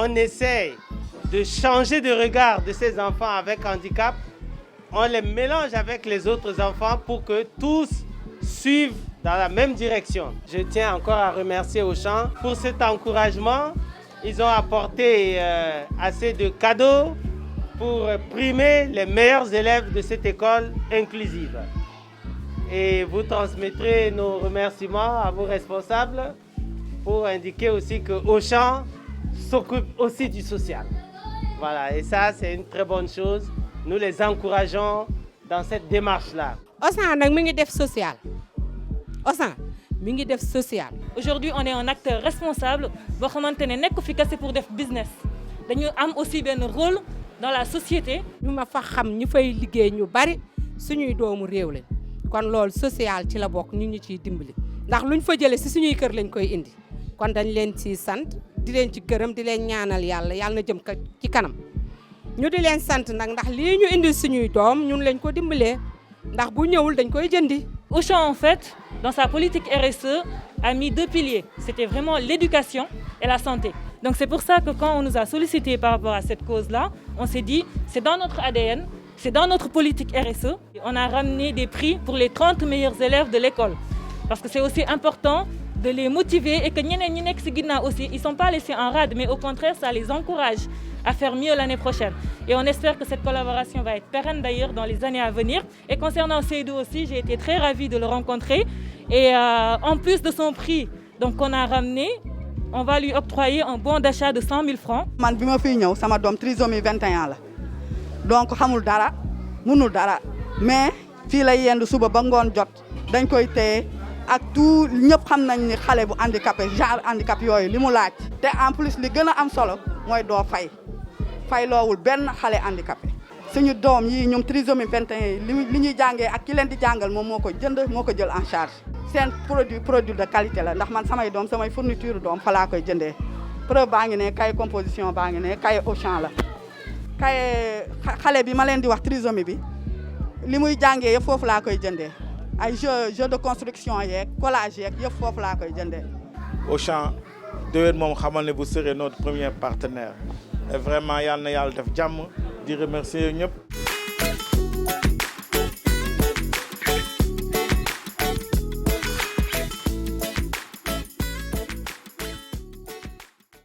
on essaie de changer de regard de ces enfants avec handicap. On les mélange avec les autres enfants pour que tous suivent dans la même direction. Je tiens encore à remercier Auchan pour cet encouragement. Ils ont apporté assez de cadeaux pour primer les meilleurs élèves de cette école inclusive. Et vous transmettrez nos remerciements à vos responsables pour indiquer aussi que Auchan s'occupe aussi du social. Voilà, et ça, c'est une très bonne chose. Nous les encourageons dans cette démarche-là. Auchan nag mi ngi def social. Auchan mi ngi def social. Aujourd'hui, on est un acteur responsable boo xamante ne nekk fi kese pour def business. Dañu am aussi benn rôle dans la société. ñu ma fa xam ñu fay liggéey ñu bari suñuy doomu réew lañ kon loolu social ci la bokk ñu ciy dimbali ndax luñ fa jëlee si suñuy kër lañ koy indi kon dañ leen ci sant di leen ci gërëm di leen ñaanal yàlla na jëm ci kanam ñu di leen sant nag ndax lii ñu indi suñuy doom ñun lañ ko dimbalee ndax bu ñëwul dañ koy jëndi. Auchan, en fait, dans sa politique RSE, a mis 2 piliers. C'était vraiment l'éducation et la santé. Donc c'est pour ça que quand on nous a sollicité par rapport à cette cause-là, on s'est dit, c'est dans notre ADN, c'est dans notre politique RSE. On a ramené des prix pour les 30 meilleurs élèves de l'école. Parce que c'est aussi important de les motiver et que ñeneen ñi nekk ci ginnaaw aussi, ils ne sont pas laissés en rade, mais au contraire, ça les encourage à faire mieux l'année prochaine. Et on espère que cette collaboration va être pérenne d'ailleurs dans les années à venir. Et concernant Seydou aussi, j'ai été très ravie de le rencontrer. Et en plus de son prix donc qu'on a ramené, on va lui octroyer un bon d'achat de 100 000 francs. Man bi ma fiy ñëw sama doom trisomie 21 la donc xamul dara mënul dara mais fii lay yendu suba ba ngoon jot dañ koy téye ak tout ñëpp xam nañ ni xale bu handicapé genre handicap yooyu li mu laaj. te en plus li gën a am solo mooy doo fay loowul benn xale handicapé suñu doom yi ñoom trisomie 21 li ñuy jàngee ak ki leen di jàngal moom moo ko jënd moo ko jël en charge. seen produit de qualité la ndax man samay doom samay fourniture doom fa laa koy jëndee preuve baa ngi ne cahier composition baa ngi ne cahier Auchan la cahier xale bi ma leen di wax trisomie bi li muy jàngee yëpp foofu laa koy jëndee ay jeu de construction yeeg collage yeeg yëpp foofu laa koy jëndee. Auchan déwén moom xamal ne vous serez notre premier partenaire et vraiment yal na yàlla def jàmm di remercier ñëpp.